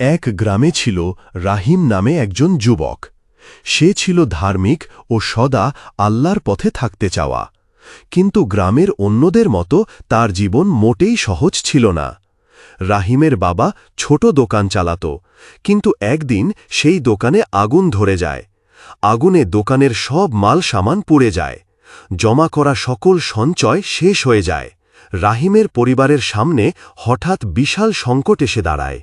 এক গ্রামে ছিল রাহিম নামে একজন যুবক। সে ছিল ধার্মিক ও সদা আল্লাহর পথে থাকতে চাওয়া। কিন্তু গ্রামের অন্যদের মতো তার জীবন মোটেই সহজ ছিল না। রাহিমের বাবা ছোট দোকান চালাত, কিন্তু একদিন সেই দোকানে আগুন ধরে যায়। আগুনে দোকানের সব মাল সামান পুড়ে যায়। জমা করা সকল সঞ্চয় শেষ হয়ে যায়। রাহিমের পরিবারের সামনে হঠাৎ বিশাল সংকট এসে দাঁড়ায়।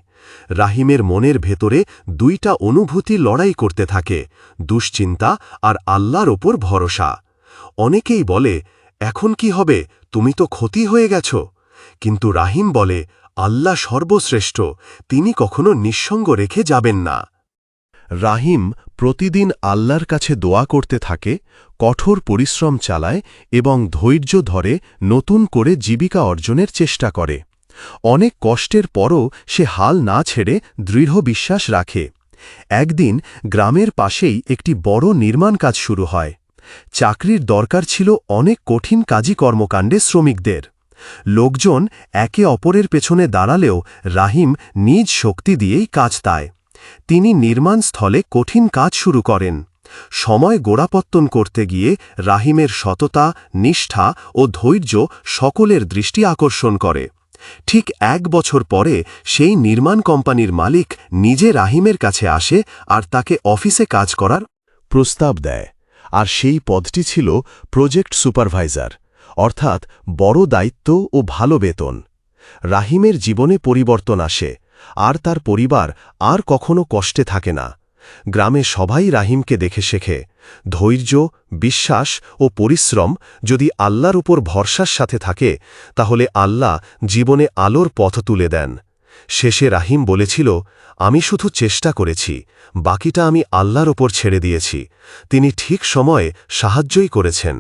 রাহিমের মনের ভেতরে দুইটা অনুভূতি লড়াই করতে থাকে, দুশ্চিন্তা আর আল্লাহর ওপর ভরসা। অনেকেই বলে, এখন কি হবে, তুমি তো ক্ষতি হয়ে গেছ। কিন্তু রাহিম বলে, আল্লাহ সর্বশ্রেষ্ঠ, তিনি কখনো নিঃসঙ্গ রেখে যাবেন না। রাহিম প্রতিদিন আল্লাহর কাছে দোয়া করতে থাকে, কঠোর পরিশ্রম চালায় এবং ধৈর্য ধরে নতুন করে জীবিকা অর্জনের চেষ্টা করে। অনেক কষ্টের পরও সে হাল না ছেড়ে দৃঢ় বিশ্বাস রাখে। একদিন গ্রামের পাশেই একটি বড় নির্মাণ কাজ শুরু হয়। চাকরির দরকার ছিল অনেক কঠিন কাজী কর্মকাণ্ডে শ্রমিকদের। লোকজন একে অপরের পেছনে দাঁড়ালেও রাহিম নিজ শক্তি দিয়েই কাজ দেয়। তিনি নির্মাণস্থলে কঠিন কাজ শুরু করেন। সময় গোড়াপত্তন করতে গিয়ে রাহিমের সততা, নিষ্ঠা ও ধৈর্য সকলের দৃষ্টি আকর্ষণ করে। ঠিক 1 বছর পরে সেই নির্মাণ কোম্পানির মালিক নিজে রাহিমের কাছে আসে আর তাকে অফিসে কাজ করার প্রস্তাব দেয়। আর সেই পদটি ছিল প্রজেক্ট সুপারভাইজার, অর্থাৎ বড় দায়িত্ব ও ভালো বেতন। রাহিমের জীবনে পরিবর্তন আসে, আর তার পরিবার আর কখনো কষ্টে থাকে না। গ্রামে সবাই রাহিমকে দেখে শেখে, ধৈর্য, বিশ্বাস ও পরিশ্রম যদি আল্লাহর উপর ভরসার সাথে থাকে, তাহলে আল্লাহ জীবনে আলোর পথ তুলে দেন। শেষে রাহিম বলেছিল, আমি শুধু চেষ্টা করেছি, বাকিটা আমি আল্লাহর ওপর ছেড়ে দিয়েছি। তিনি ঠিক সময়ে সাহায্যই করেছেন।